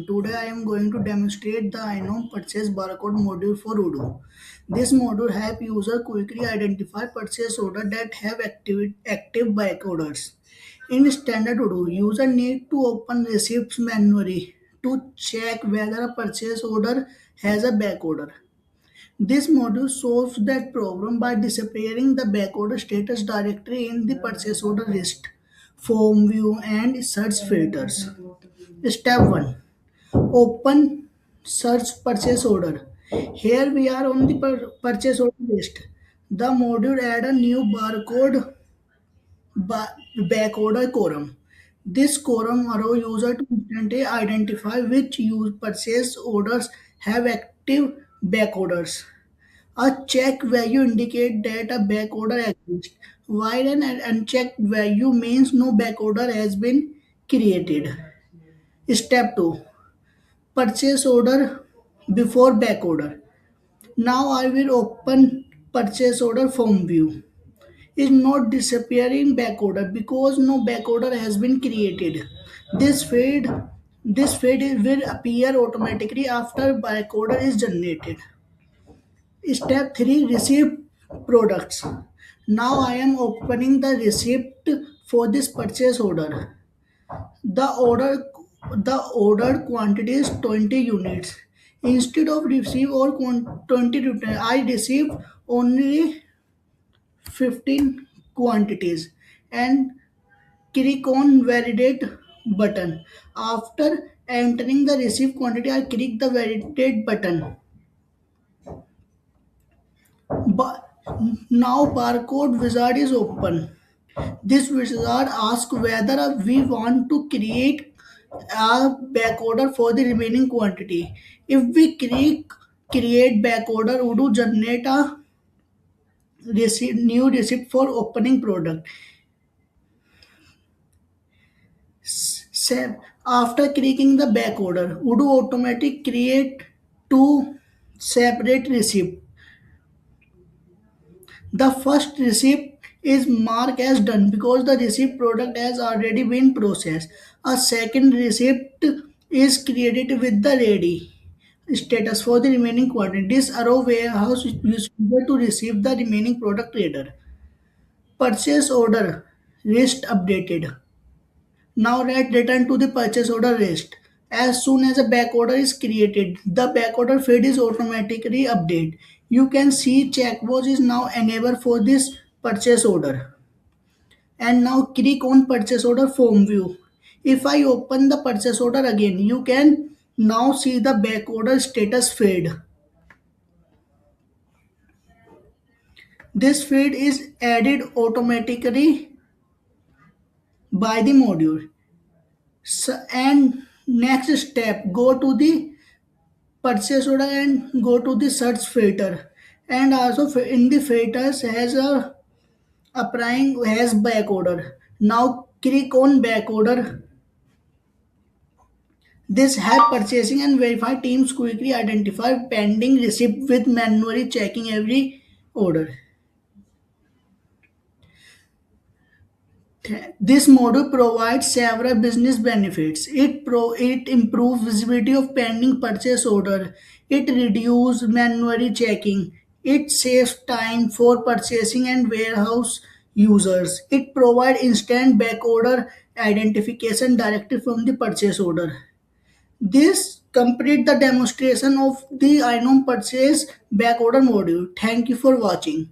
Today I am going to demonstrate the iNome purchase barcode module for Odoo. This module helps user quickly identify purchase order that have active back orders. In standard Odoo, user need to open receipts manually to check whether a purchase order has a back order. This module solves that problem by disappearing the backorder status directory in the purchase order list, form view, and search filters. Step 1. Open search purchase order. Here we are on the purchase order list. The module add a new barcode backorder column. This column allow user to instantly identify which use purchase orders have active backorders. A check value indicates that a backorder exists, while an unchecked value means no backorder has been created. Step 2. Purchase order before backorder. Now I will open purchase order form view. Is not disappearing backorder because no backorder has been created. This feed this feed will appear automatically after backorder is generated. Step 3. Receipt products. Now I am opening the receipt for this purchase order. The order the ordered quantity is 20 units. Instead of receive all 20 units, I receive only 15 quantities and click on validate button. After entering the receive quantity, I click the validate button. But now barcode wizard is open. This wizard asks whether we want to create a backorder for the remaining quantity. If we click create backorder, Odoo generate a new receipt for opening product. After clicking the backorder, Odoo automatically create two separate receipts. The first receipt is marked as done because the receipt product has already been processed. A second receipt is created with the ready status for the remaining quantities. Arrow warehouse user to receive the remaining product later. Purchase order list updated. Now let's return to the purchase order list. As soon as a back order is created, the back order feed is automatically updated. You can see checkbox is now enabled for this purchase order. And now click on purchase order form view. If I open the purchase order again, you can now see the back order status feed. This feed is added automatically by the module. And next step, go to the purchase order and go to the search filter, and also in the filters has a applying has back order. Now click on back order. This help purchasing and verify teams quickly identify pending receipt with manually checking every order. This module provides several business benefits. It improves visibility of pending purchase order. It reduces manually checking. It saves time for purchasing and warehouse users. It provides instant back order identification directly from the purchase order. This complete the demonstration of the iNome purchase back order module. Thank you for watching.